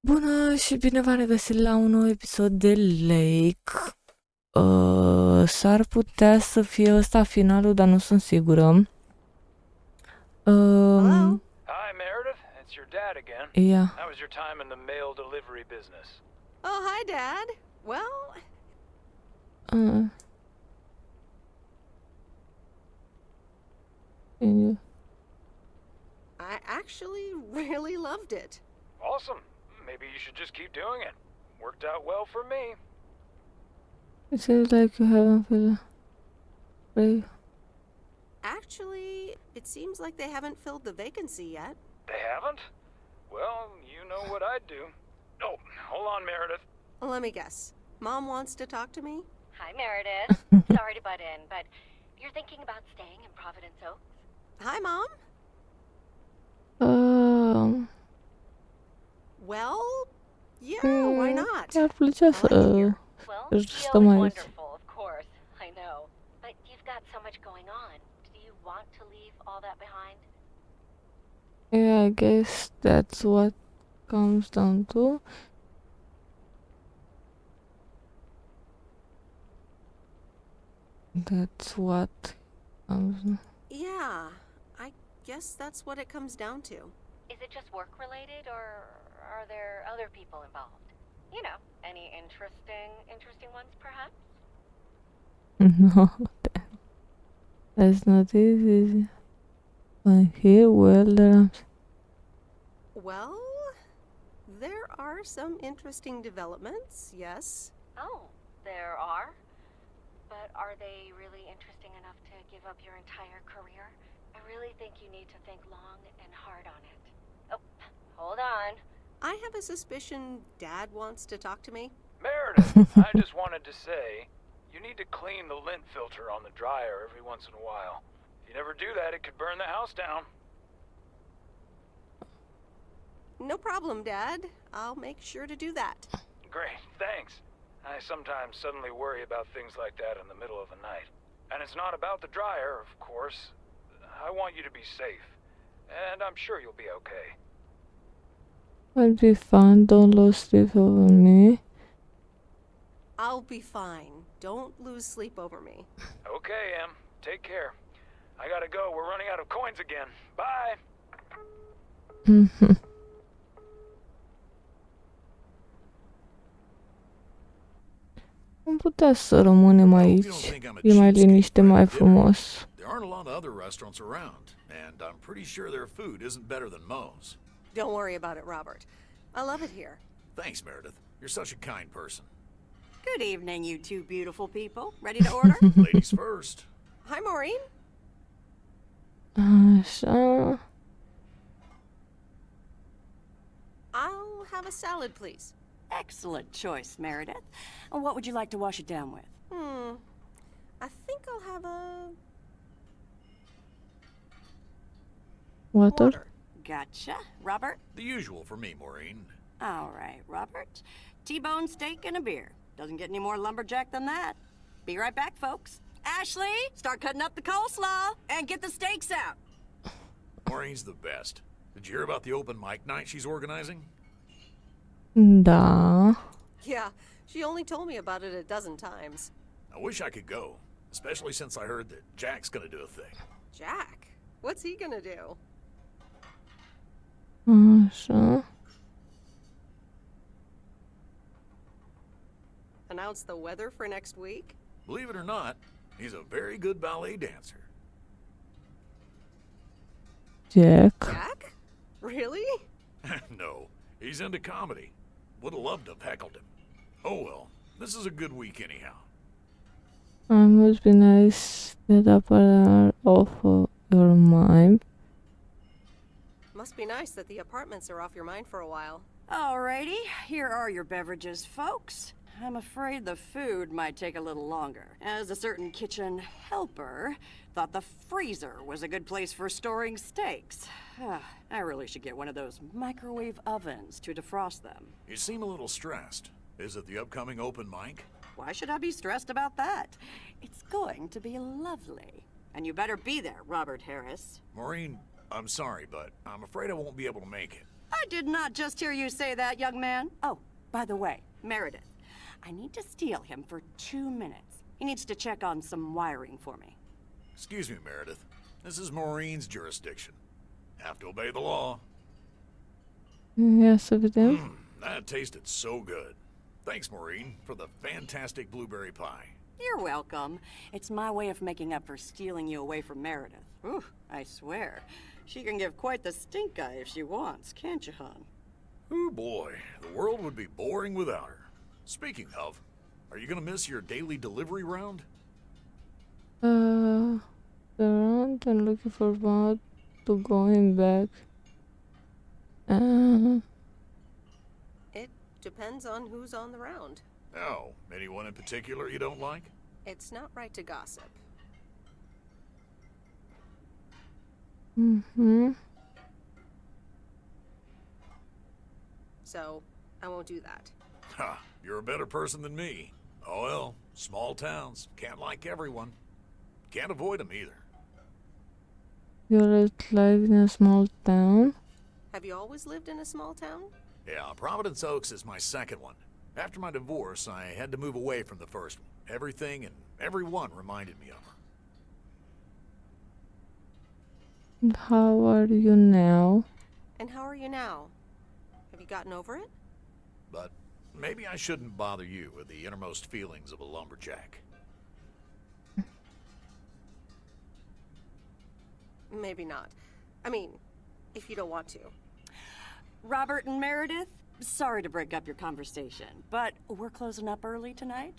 Bună și bine v-am regăsit la un nou episod de Lake. S-ar putea să fie ăsta finalul, dar nu sunt sigură. Hello? Hi, Meredith. It's your dad again. Yeah. How was your time in the mail delivery business? Oh, hi, Dad. Well... I actually really loved it. Awesome. Maybe you should just keep doing it. Worked out well for me. It seems like you haven't filled it. Actually, it seems like they haven't filled the vacancy yet. They haven't? Well, you know what I'd do. Oh, hold on, Meredith. Let me guess. Mom wants to talk to me? Hi, Meredith. Sorry to butt in, but you're thinking about staying in Providence Oaks? Hi, Mom. Well, yeah, why not? Mi-ar plăcea să Well, stăm aici. wonderful, of course. I know. But you've got so much going on. Do you want to leave all that behind? Yeah, I guess that's what comes down to. That's what comes. Yeah, I guess that's what it comes down to. Is it just work related, or are there other people involved? You know, any interesting ones, perhaps? No, that's not easy. But here, well, Well, there are some interesting developments, yes. Oh, there are? But are they really interesting enough to give up your entire career? I really think you need to think long and hard on it. Oh, hold on. I have a suspicion Dad wants to talk to me. Meredith, I just wanted to say, you need to clean the lint filter on the dryer every once in a while. If you never do that, it could burn the house down. No problem, Dad. I'll make sure to do that. Great, thanks. I sometimes suddenly worry about things like that in the middle of the night. And it's not about the dryer, of course. I want you to be safe. And I'm sure you'll be okay. I'll be fine. Don't lose sleep over me. I'll be fine. Don't lose sleep over me. Okay, Em. Take care. I gotta go. We're running out of coins again. Bye! Am putea să rămânem aici. E mai liniște, mai frumos. There aren't a lot of other restaurants around, and I'm pretty sure their food isn't better than Moe's. Don't worry about it, Robert. I love it here. Thanks, Meredith. You're such a kind person. Good evening, you two beautiful people. Ready to order? Ladies first. Hi, Maureen. Așa. I'll have a salad, please. Excellent choice, Meredith. And what would you like to wash it down with? I think I'll have a... Water. Gotcha. Robert? The usual for me, Maureen. All right, Robert. T-bone steak and a beer. Doesn't get any more lumberjack than that. Be right back, folks. Ashley, start cutting up the coleslaw and get the steaks out. Maureen's the best. Did you hear about the open mic night she's organizing? Da. Yeah, she only told me about it a dozen times. I wish I could go, especially since I heard that Jack's gonna do a thing. Jack? What's he gonna do? Așa. Announce the weather for next week? Believe it or not, he's a very good ballet dancer. Jack. Jack? Really? No, he's into comedy. Would have loved to have heckled him. Oh well, this is a good week anyhow. I must be nice that up off of your mind. Must be nice that the apartments are off your mind for a while. Alrighty, here are your beverages, folks. I'm afraid the food might take a little longer, as a certain kitchen helper thought the freezer was a good place for storing steaks. I really should get one of those microwave ovens to defrost them. You seem a little stressed. Is it the upcoming open mic? Why should I be stressed about that? It's going to be lovely. And you better be there, Robert Harris. Maureen, I'm sorry, but I'm afraid I won't be able to make it. I did not just hear you say that, young man. Oh, by the way, Meredith, I need to steal him for 2 minutes. He needs to check on some wiring for me. Excuse me, Meredith. This is Maureen's jurisdiction. Have to obey the law. Ia să vedem. That tasted so good. Thanks, Maureen, for the fantastic blueberry pie. You're welcome. It's my way of making up for stealing you away from Meredith. Ooh, I swear. She can give quite the stink eye if she wants, can't you, hon? Oh boy, the world would be boring without her. Speaking of, are you gonna miss your daily delivery round? Around and looking for what to going back. It depends on who's on the round. Oh, anyone in particular you don't like? It's not right to gossip. So, I won't do that. Ha, you're a better person than me. Oh well, small towns, can't like everyone. Can't avoid them either. You're like in a small town. Have you always lived in a small town? Yeah, Providence Oaks is my second one. After my divorce, I had to move away from the first one. Everything and everyone reminded me of her. And how are you now? And how are you now? Have you gotten over it? But maybe I shouldn't bother you with the innermost feelings of a lumberjack. Maybe not. I mean, if you don't want to. Robert and Meredith, sorry to break up your conversation, but we're closing up early tonight.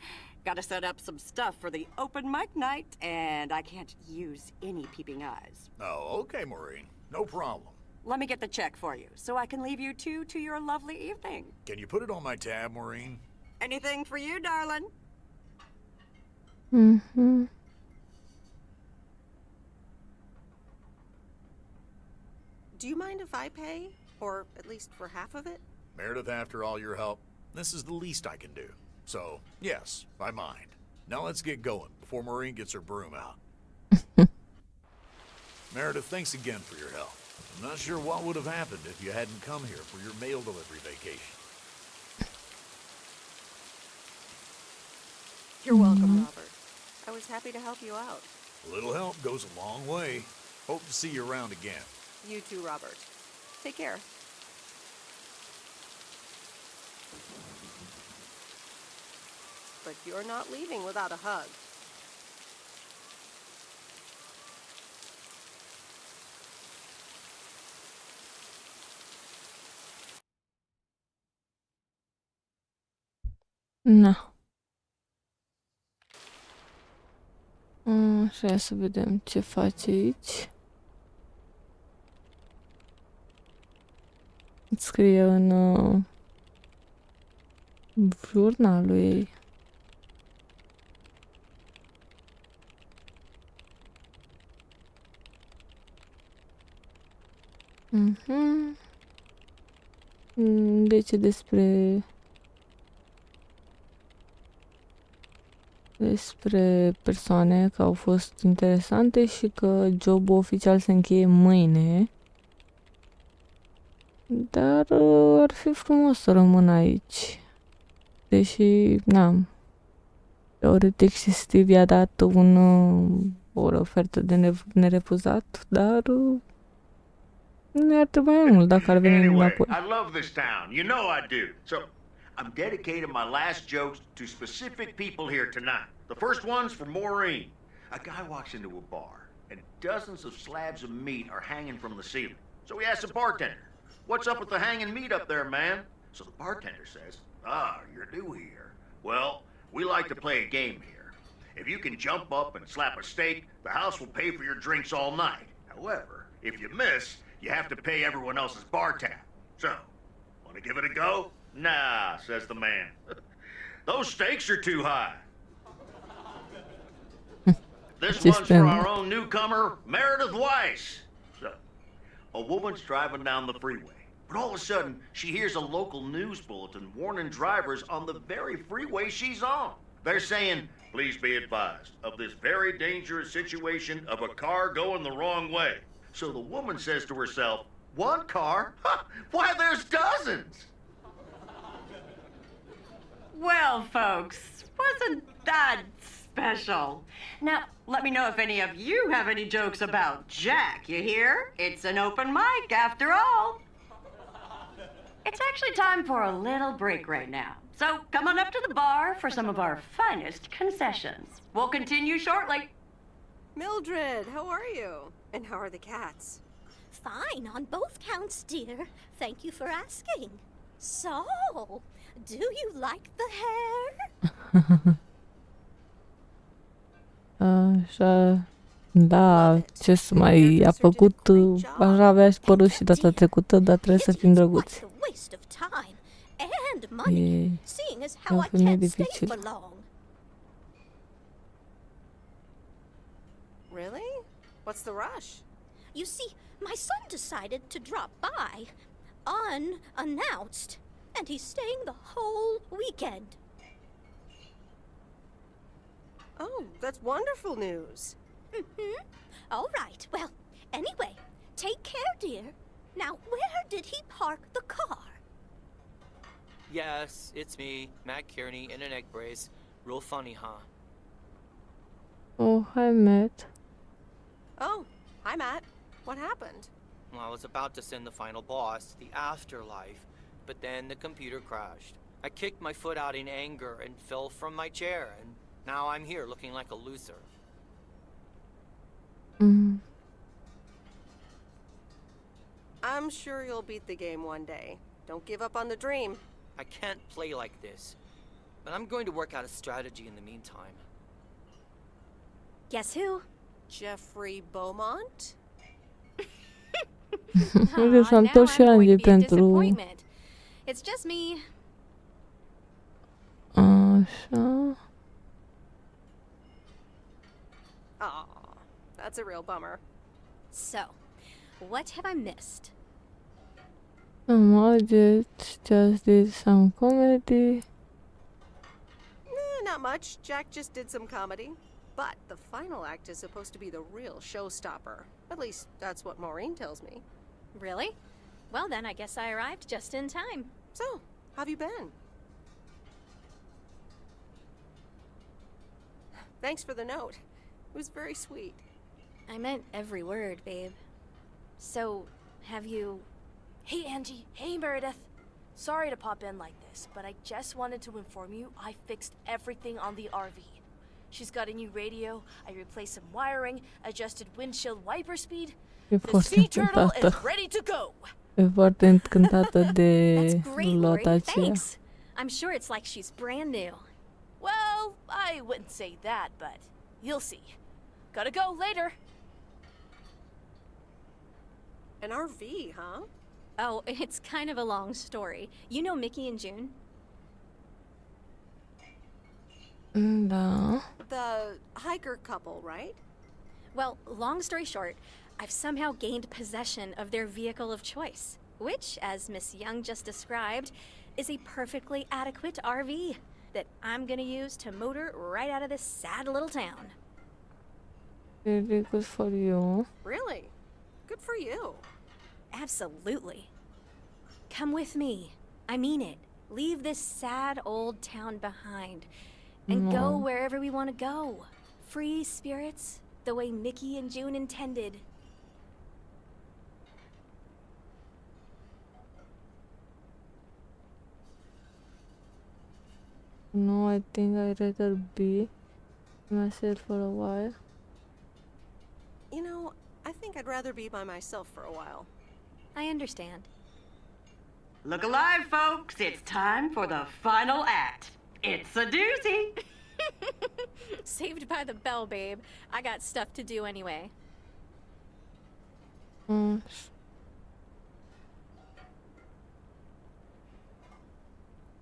Gotta set up some stuff for the open mic night, and I can't use any peeping eyes. Oh, okay, Maureen. No problem. Let me get the check for you, so I can leave you two to your lovely evening. Can you put it on my tab, Maureen? Anything for you, darling? Do you mind if I pay? Or at least for half of it? Meredith, after all your help, this is the least I can do. So, yes, I mind. Now let's get going before Maureen gets her broom out. Meredith, thanks again for your help. I'm not sure what would have happened if you hadn't come here for your mail delivery vacation. You're welcome, Robert. I was happy to help you out. A little help goes a long way. Hope to see you around again. You too, Robert. Take care. But you're not leaving without a hug. Na. Așa, să vedem ce face aici. Scrie în jurnalul ei. Deci despre persoane că au fost interesante și că jobul oficial se încheie mâine. Dar ar fi frumos să rămân aici. Deși, teoretic și Steve i-a dat o ofertă de nerefuzat, dar nu ar trebui mai mult dacă ar veni înapoi. I love this town. You know I do. So, I'm dedicating my last jokes to specific people here tonight. The first one's for Maureen. A guy walks into a bar, and dozens of slabs of meat are hanging from the ceiling. So he asks the bartender, "What's up with the hanging meat up there, man?" So the bartender says, "You're new here. Well, we like to play a game here. If you can jump up and slap a steak, the house will pay for your drinks all night. However, if you miss, you have to pay everyone else's bar tab. So, want to give it a go?" "Nah," says the man. "Those stakes are too high." This one's for our own newcomer, Meredith Weiss. So, a woman's driving down the freeway, but all of a sudden, she hears a local news bulletin warning drivers on the very freeway she's on. They're saying, "Please be advised of this very dangerous situation of a car going the wrong way." So the woman says to herself, One car? Huh, why, there's dozens! Well, folks, wasn't that special? Now, let me know if any of you have any jokes about Jack, you hear? It's an open mic after all. It's actually time for a little break right now. So come on up to the bar for some of our finest concessions. We'll continue shortly. Mildred, how are you? And how are the cats? Fine on both counts, dear. Thank you for asking. So, do you like the hair? Așa, da, ce să mai a făcut, așa avea și părut și data trecută, dar trebuie să fim drăguți. It's a waste of time and money, seeing as how I femeie can't stay dificil. for long. Really? What's the rush? You see, my son decided to drop by, unannounced, and he's staying the whole weekend. Oh, that's wonderful news. Mm-hmm. All right. Well, anyway, take care, dear. Now, where did he park the car? Yes, it's me, Matt Kearney, in an egg brace. Real funny, huh? Oh, hi, Matt. Oh, hi, Matt. What happened? Well, I was about to send the final boss to the afterlife, but then the computer crashed. I kicked my foot out in anger and fell from my chair, and now I'm here looking like a loser. I'm sure you'll beat the game one day. Don't give up on the dream. I can't play like this, but I'm going to work out a strategy in the meantime. Guess who? Jeffrey Beaumont? Uite, s-a întors și Angie pentru... It's just me. Așa... Aw, that's a real bummer. So, what have I missed? Just did some comedy. Not much. Jack just did some comedy. But the final act is supposed to be the real showstopper. At least, that's what Maureen tells me. Really? Well, then I guess I arrived just in time. So, how have you been? Thanks for the note. It was very sweet. I meant every word, babe. So, have you... Hey, Angie. Hey, Meredith. Sorry to pop in like this, but I just wanted to inform you I fixed everything on the RV. She's got a new radio, I replaced some wiring, adjusted windshield wiper speed. E The foarte sea turtle încântată. is ready to go. E foarte încântată de That's great, Lori. rulata aceea. Thanks. I'm sure it's like she's brand new. Well, I wouldn't say that, but you'll see. Gotta go later. An RV, huh? Oh, it's kind of a long story. You know Mickey and June? Da. The hiker couple, right? Well, long story short, I've somehow gained possession of their vehicle of choice, which, as Miss Young just described, is a perfectly adequate RV that I'm gonna use to motor right out of this sad little town. Very good for you. Really? Good for you. Absolutely. Come with me. I mean it. Leave this sad old town behind and go wherever we want to go. Free spirits, the way Mickey and June intended. No, I think I'd rather be myself for a while. You know, I think I'd rather be by myself for a while. I understand. Look alive, folks. It's time for the final act. It's a doozy. Saved by the bell, babe. I got stuff to do anyway.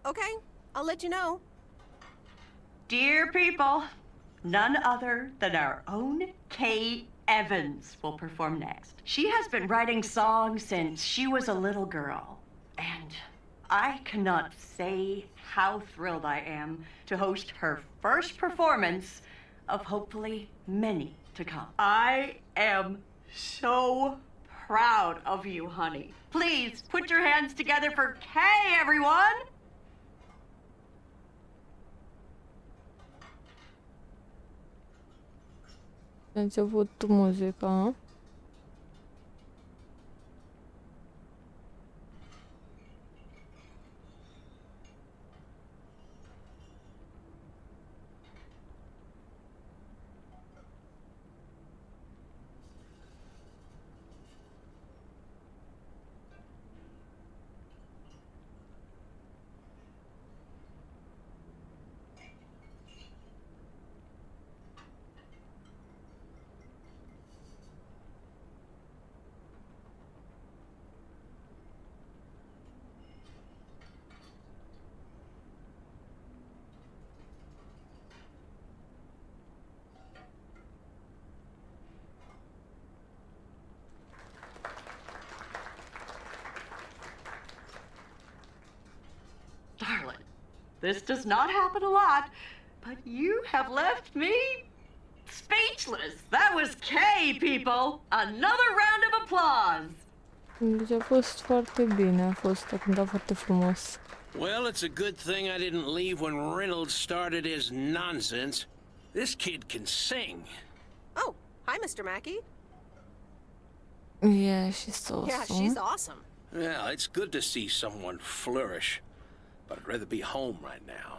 Okay, I'll let you know. Dear people, none other than our own Kay Evans will perform next. She has been writing songs since she was a little girl, and I cannot say how thrilled I am to host her first performance of hopefully many to come. I am so proud of you, honey. Please, put your hands together for Kay, everyone! A început muzica. Darling, this does not happen a lot, but you have left me speechless. That was Kay, people. Another round of applause. Deci a fost foarte bine, a fost foarte frumos. Well, it's a good thing I didn't leave when Reynolds started his nonsense. This kid can sing. Oh, hi, Mr. Mackey. Yeah, she's awesome. Yeah, she's awesome. Well, it's good to see someone flourish, but I'd rather be home right now.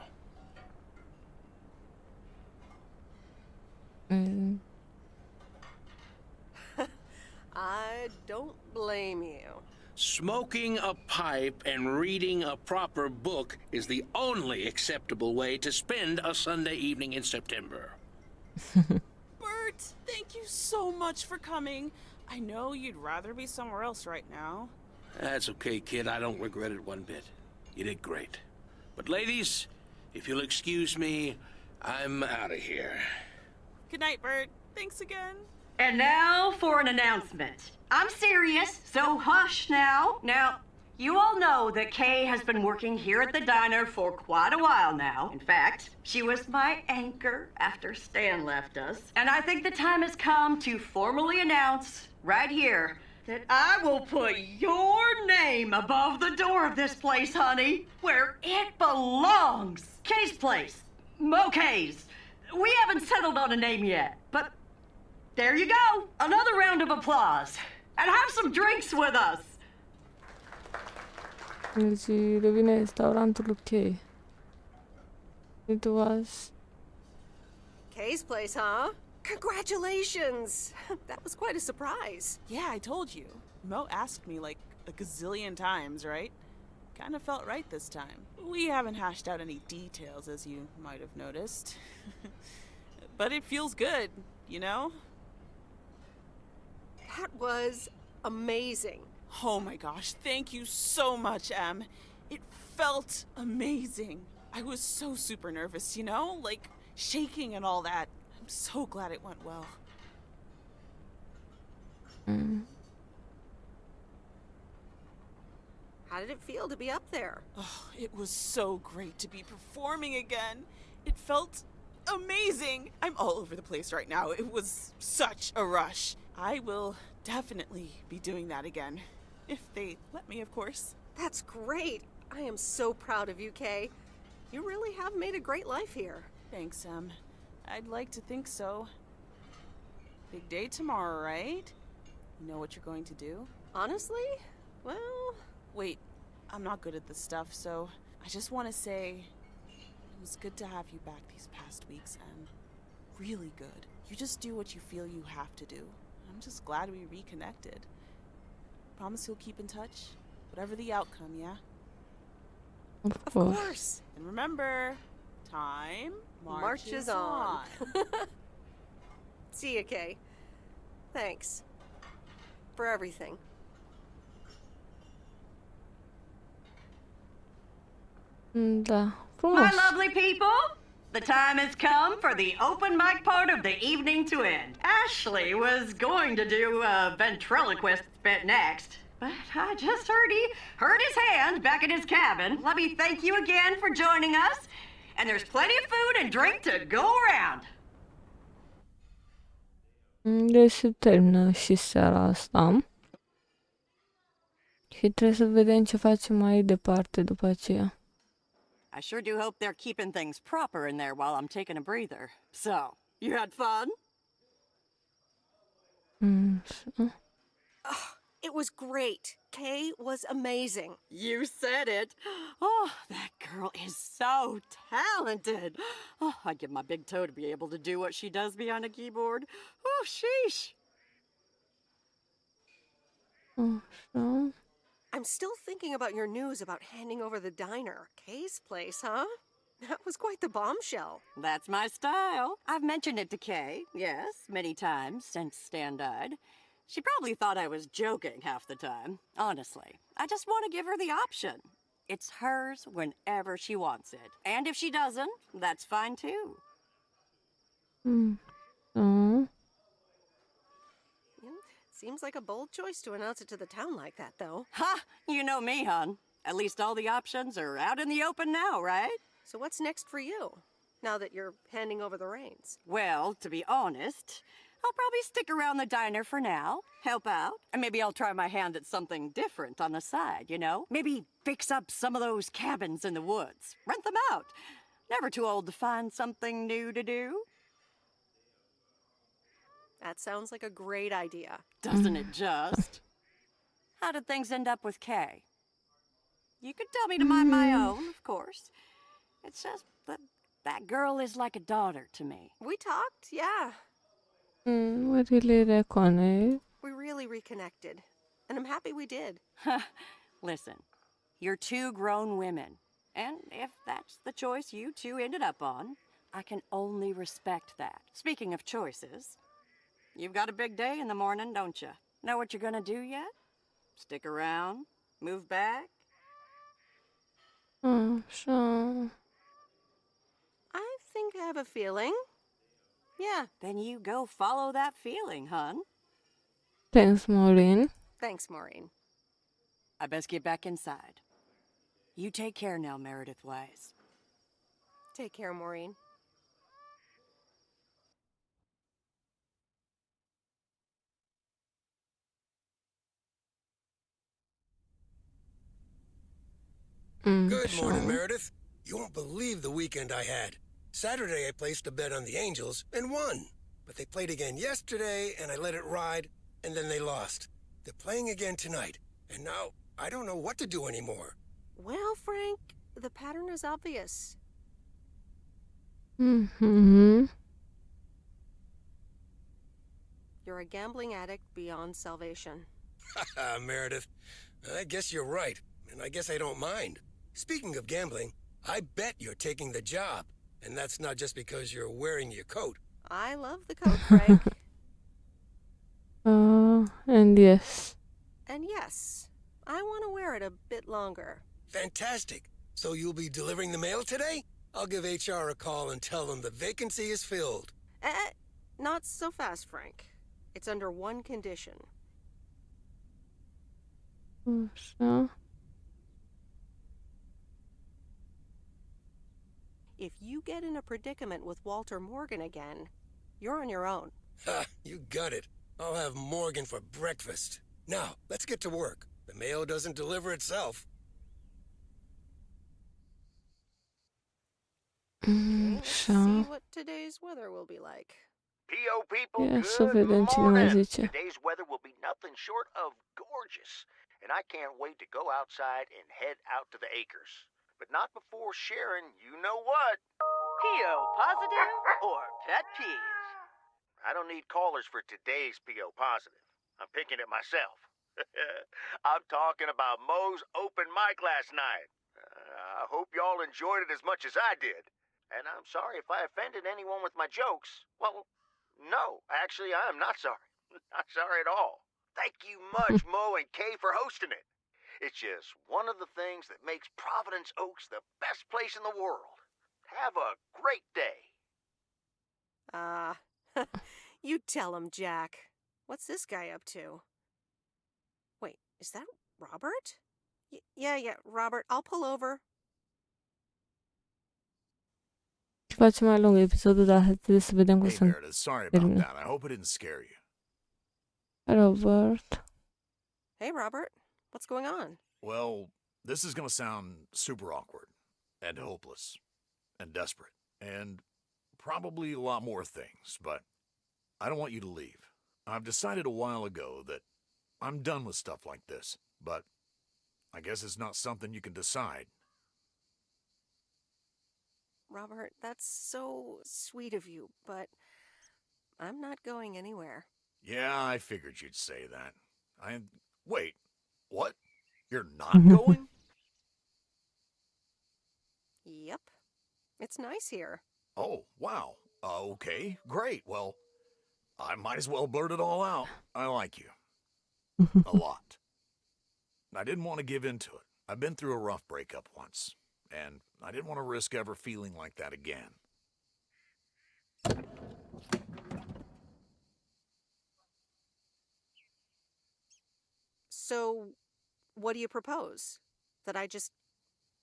I don't blame you. Smoking a pipe and reading a proper book is the only acceptable way to spend a Sunday evening in September. Bert, thank you so much for coming. I know you'd rather be somewhere else right now. That's okay, kid. I don't regret it one bit. You did great. But ladies, if you'll excuse me, I'm out of here. Good night, Bert. Thanks again. And now for an announcement. I'm serious, so hush now. Now, you all know that Kay has been working here at the diner for quite a while now. In fact, she was my anchor after Stan left us. And I think the time has come to formally announce, right here, that I will put your name above the door of this place, honey, where it belongs. Kay's Place. Mo Kay's. We haven't settled on a name yet, but there you go. Another round of applause. And have some drinks with us. Deci revine restaurantul lui Kay. It was... Kay's Place, huh? Congratulations! That was quite a surprise. Yeah, I told you. Mo asked me like a gazillion times, right? Kind of felt right this time. We haven't hashed out any details, as you might have noticed. But it feels good, you know? That was amazing. Oh my gosh, thank you so much, Em. It felt amazing. I was so super nervous, you know? Like, shaking and all that. I'm so glad it went well. How did it feel to be up there? Oh, it was so great to be performing again. It felt amazing. I'm all over the place right now. It was such a rush. I will definitely be doing that again. If they let me, of course. That's great. I am so proud of you, Kay. You really have made a great life here. Thanks, Em. I'd like to think so. Big day tomorrow, right? You know what you're going to do? Honestly? Well... Wait, I'm not good at this stuff, so I just want to say it was good to have you back these past weeks, and really good. You just do what you feel you have to do. I'm just glad we reconnected. Promise you'll keep in touch, whatever the outcome, yeah? Of course. And remember, time marches on. See ya, Kay. Thanks. For everything. Da, frumos. My lovely people, the time has come for the open mic part of the evening to end. Ashley was going to do a ventriloquist bit next, but I just heard his hand back in his cabin. Let me thank you again for joining us, and there's plenty of food and drink to go around. Deci se termină și seara asta. Și trebuie să vedem ce facem mai departe după aceea. I sure do hope they're keeping things proper in there while I'm taking a breather. So, you had fun? Așa. It was great. Kay was amazing. You said it. Oh, that girl is so talented. Oh, I'd give my big toe to be able to do what she does behind a keyboard. Oh, sheesh. Așa. I'm still thinking about your news about handing over the diner. Kay's place, huh? That was quite the bombshell. That's my style. I've mentioned it to Kay, yes, many times since Stan died. She probably thought I was joking half the time. Honestly, I just want to give her the option. It's hers whenever she wants it. And if she doesn't, that's fine too. Așa. Seems like a bold choice to announce it to the town like that, though. Ha! You know me, hon. At least all the options are out in the open now, right? So what's next for you, now that you're handing over the reins? Well, to be honest, I'll probably stick around the diner for now, help out, and maybe I'll try my hand at something different on the side, you know? Maybe fix up some of those cabins in the woods, rent them out. Never too old to find something new to do. That sounds like a great idea. Doesn't it just? How did things end up with Kay? You could tell me to mind my own, of course. It's just that girl is like a daughter to me. We talked, yeah. We really reconnect. We really reconnected. And I'm happy we did. Listen, you're two grown women. And if that's the choice you two ended up on, I can only respect that. Speaking of choices, you've got a big day in the morning, don't you? Know what you're gonna do yet? Stick around? Move back? Așa. I think I have a feeling. Yeah. Then you go follow that feeling, hon. Thanks, Maureen. Thanks, Maureen. I best get back inside. You take care now, Meredith Wise. Take care, Maureen. Good morning, Meredith. You won't believe the weekend I had. Saturday I placed a bet on the Angels and won. But they played again yesterday and I let it ride and then they lost. They're playing again tonight. And now I don't know what to do anymore. Well, Frank, the pattern is obvious. Mhm. You're a gambling addict beyond salvation. Haha, Meredith. I guess you're right. And I guess I don't mind. Speaking of gambling, I bet you're taking the job. And that's not just because you're wearing your coat. I love the coat, Frank. And yes. And yes, I want to wear it a bit longer. Fantastic. So you'll be delivering the mail today? I'll give HR a call and tell them the vacancy is filled. Not so fast, Frank. It's under one condition. Așa. If you get in a predicament with Walter Morgan again, you're on your own. Ha, you got it. I'll have Morgan for breakfast. Now, let's get to work. The mail doesn't deliver itself. Let's see Așa. what today's weather will be like. P.O. people, Ia să good vedem cine mai morning. zice. Today's weather will be nothing short of gorgeous, and I can't wait to go outside and head out to the acres. But not before sharing you-know-what. P.O. positive or pet peeve? I don't need callers for today's P.O. positive. I'm picking it myself. I'm talking about Mo's open mic last night. I hope y'all enjoyed it as much as I did. And I'm sorry if I offended anyone with my jokes. Well, no, actually, I am not sorry. Not sorry at all. Thank you much, Mo and Kay, for hosting it. It's just one of the things that makes Providence Oaks the best place in the world. Have a great day. You tell him, Jack. What's this guy up to? Wait, is that Robert? Yeah, Robert, I'll pull over. Facem mai lung episodul, dar trebuie să vedem cum Hey, să Meredith, sorry about termină. that. I hope it didn't scare you. Robert. Hey, Robert. What's going on? Well, this is gonna sound super awkward, and hopeless, and desperate, and probably a lot more things, but I don't want you to leave. I've decided a while ago that I'm done with stuff like this, but I guess it's not something you can decide. Robert, that's so sweet of you, but I'm not going anywhere. Yeah, I figured you'd say that. Wait, what? You're not going? Yep. It's nice here. Oh, wow. Okay, great. Well, I might as well blurt it all out. I like you. A lot. I didn't want to give in to it. I've been through a rough breakup once, and I didn't want to risk ever feeling like that again. So, what do you propose? That I just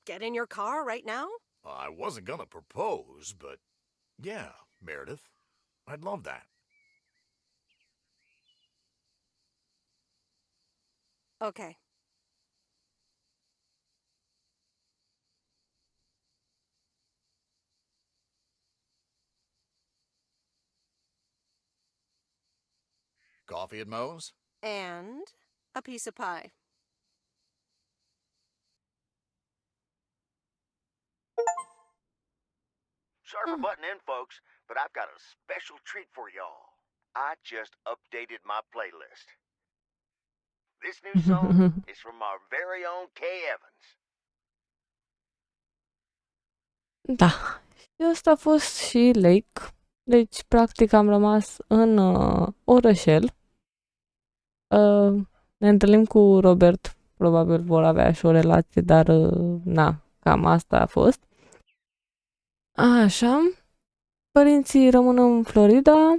get in your car right now? I wasn't gonna propose, but yeah, Meredith. I'd love that. Okay. Coffee at Moe's? And a piece of pie. Sorry for butting in, folks, but I've got a special treat for y'all. I just updated my playlist. This new song is from our very own Kay Evans. Da. Și ăsta a fost și Lake. Deci, practic, am rămas în orășel. Ne întâlnim cu Robert. Probabil vor avea și o relație, dar na, cam asta a fost. Așa. Părinții rămân în Florida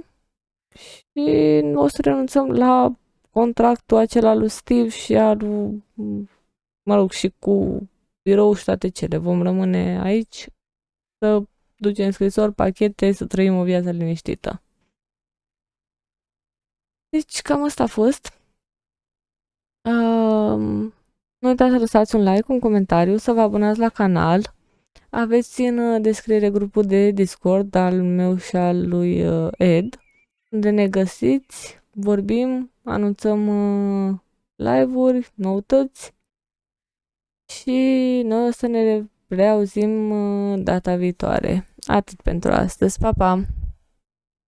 și o să renunțăm la contractul acela lui Steve și mă rog, și cu birou și toate cele. Vom rămâne aici să ducem scrisori, pachete, să trăim o viață liniștită. Deci cam asta a fost. Nu uitați să lăsați un like, un comentariu, să vă abonați la canal. Aveți în descriere grupul de Discord al meu și al lui Ed, unde ne găsiți, vorbim, anunțăm live-uri, noutăți și noi o să ne reauzim data viitoare. Atât pentru astăzi. Pa, pa!